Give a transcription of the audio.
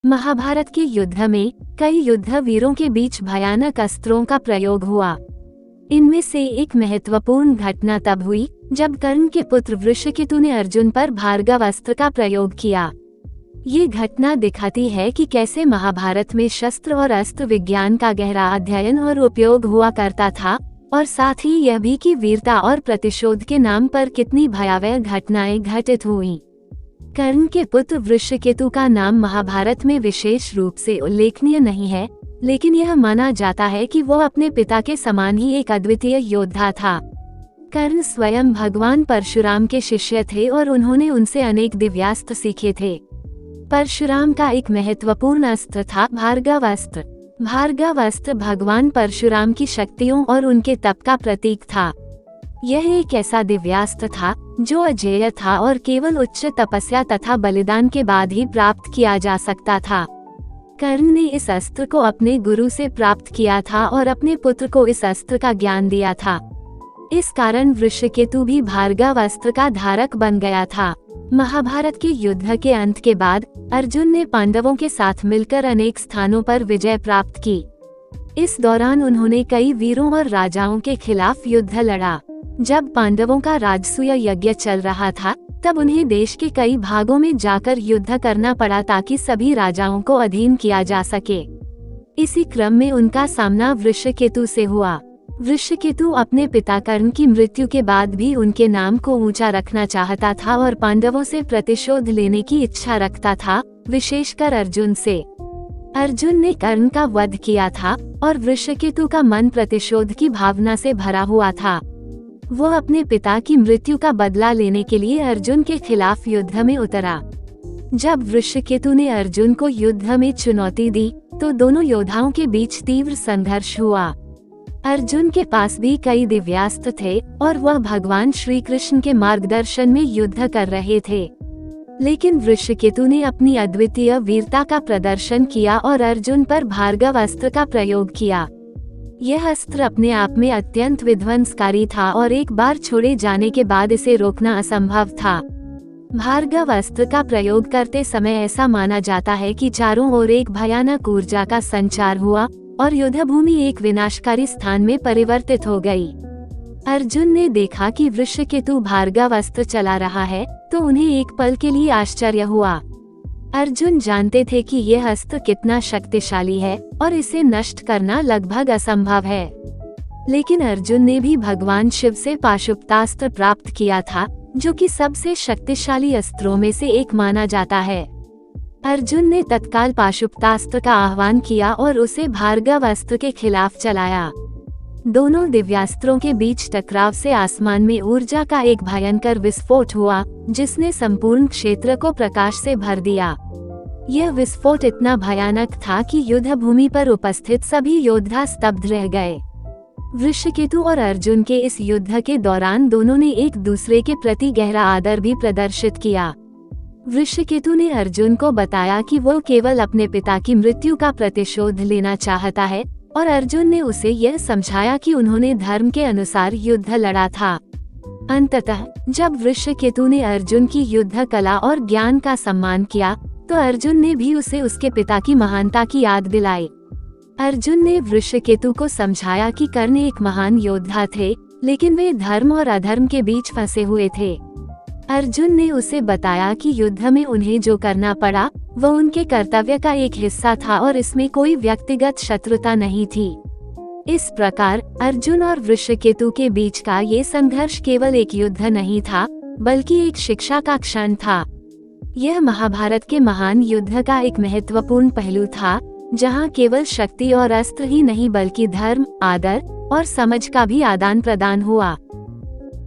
महाभारत के युद्ध में कई युद्ध वीरों के बीच भयानक अस्त्रों का प्रयोग हुआ। इनमें से एक महत्वपूर्ण घटना तब हुई जब कर्ण के पुत्र वृषकेतु ने अर्जुन पर भार्गव अस्त्र का प्रयोग किया। ये घटना दिखाती है कि कैसे महाभारत में शस्त्र और अस्त्र विज्ञान का गहरा अध्ययन और उपयोग हुआ करता था, और साथ ही यह भी कि वीरता और प्रतिशोध के नाम पर कितनी भयावह घटनाएं घटित हुईं। कर्ण के पुत्र वृषकेतु का नाम महाभारत में विशेष रूप से उल्लेखनीय नहीं है, लेकिन यह माना जाता है कि वो अपने पिता के समान ही एक अद्वितीय योद्धा था। कर्ण स्वयं भगवान परशुराम के शिष्य थे और उन्होंने उनसे अनेक दिव्यास्त्र सीखे थे। परशुराम का एक महत्वपूर्ण अस्त्र था भार्गव अस्त्र। भार्गव अस्त्र भगवान परशुराम की शक्तियों और उनके तप का प्रतीक था। यह एक ऐसा दिव्यास्त्र था जो अजेय था और केवल उच्च तपस्या तथा बलिदान के बाद ही प्राप्त किया जा सकता था। कर्ण ने इस अस्त्र को अपने गुरु से प्राप्त किया था और अपने पुत्र को इस अस्त्र का ज्ञान दिया था। इस कारण वृषकेतु भी भार्गव अस्त्र का धारक बन गया था। महाभारत के युद्ध के अंत के बाद अर्जुन ने पांडवों के साथ मिलकर अनेक स्थानों पर विजय प्राप्त की। इस दौरान उन्होंने कई वीरों और राजाओं के खिलाफ युद्ध लड़ा। जब पांडवों का राजसूय यज्ञ चल रहा था, तब उन्हें देश के कई भागों में जाकर युद्ध करना पड़ा ताकि सभी राजाओं को अधीन किया जा सके। इसी क्रम में उनका सामना वृषकेतु से हुआ। वृषकेतु अपने पिता कर्ण की मृत्यु के बाद भी उनके नाम को ऊंचा रखना चाहता था और पांडवों से प्रतिशोध लेने की इच्छा रखता था, विशेषकर अर्जुन से। अर्जुन ने कर्ण का वध किया था और वृषकेतु का मन प्रतिशोध की भावना से भरा हुआ था। वो अपने पिता की मृत्यु का बदला लेने के लिए अर्जुन के खिलाफ युद्ध में उतरा। जब वृषकेतु ने अर्जुन को युद्ध में चुनौती दी, तो दोनों योद्धाओं के बीच तीव्र संघर्ष हुआ। अर्जुन के पास भी कई दिव्यास्त्र थे और वह भगवान श्री कृष्ण के मार्गदर्शन में युद्ध कर रहे थे। लेकिन वृषकेतु ने अपनी अद्वितीय वीरता का प्रदर्शन किया और अर्जुन पर भार्गव अस्त्र का प्रयोग किया। यह अस्त्र अपने आप में अत्यंत विध्वंसकारी था और एक बार छोड़े जाने के बाद इसे रोकना असंभव था। भार्गव अस्त्र का प्रयोग करते समय ऐसा माना जाता है कि चारों ओर एक भयानक ऊर्जा का संचार हुआ और युद्धभूमि एक विनाशकारी स्थान में परिवर्तित हो गई। अर्जुन ने देखा कि वृषकेतु भार्गव अस्त्र चला रहा है, तो उन्हें एक पल के लिए आश्चर्य हुआ। अर्जुन जानते थे कि यह अस्त्र कितना शक्तिशाली है और इसे नष्ट करना लगभग असंभव है। लेकिन अर्जुन ने भी भगवान शिव से पाशुपतास्त्र प्राप्त किया था, जो कि सबसे शक्तिशाली अस्त्रों में से एक माना जाता है। अर्जुन ने तत्काल पाशुपतास्त्र का आह्वान किया और उसे भार्गव अस्त्र के खिलाफ चलाया। दोनों दिव्यास्त्रों के बीच टकराव से आसमान में ऊर्जा का एक भयंकर विस्फोट हुआ, जिसने संपूर्ण क्षेत्र को प्रकाश से भर दिया। यह विस्फोट इतना भयानक था कि युद्ध भूमि पर उपस्थित सभी योद्धा स्तब्ध रह गए। वृषकेतु और अर्जुन के इस युद्ध के दौरान दोनों ने एक दूसरे के प्रति गहरा आदर भी प्रदर्शित किया। वृषकेतु ने अर्जुन को बताया कि वो केवल अपने पिता की मृत्यु का प्रतिशोध लेना चाहता है, और अर्जुन ने उसे यह समझाया कि उन्होंने धर्म के अनुसार युद्ध लड़ा था। अंततः जब वृषकेतु ने अर्जुन की युद्ध कला और ज्ञान का सम्मान किया, तो अर्जुन ने भी उसे उसके पिता की महानता की याद दिलाई। अर्जुन ने वृषकेतु को समझाया कि कर्ण एक महान योद्धा थे, लेकिन वे धर्म और अधर्म के बीच फंसे हुए थे। अर्जुन ने उसे बताया कि युद्ध में उन्हें जो करना पड़ा वह उनके कर्तव्य का एक हिस्सा था और इसमें कोई व्यक्तिगत शत्रुता नहीं थी। इस प्रकार अर्जुन और वृषकेतु के बीच का ये संघर्ष केवल एक युद्ध नहीं था, बल्कि एक शिक्षा का क्षण था। यह महाभारत के महान युद्ध का एक महत्वपूर्ण पहलू था, जहां केवल शक्ति और अस्त्र ही नहीं बल्कि धर्म, आदर और समझ का भी आदान प्रदान हुआ।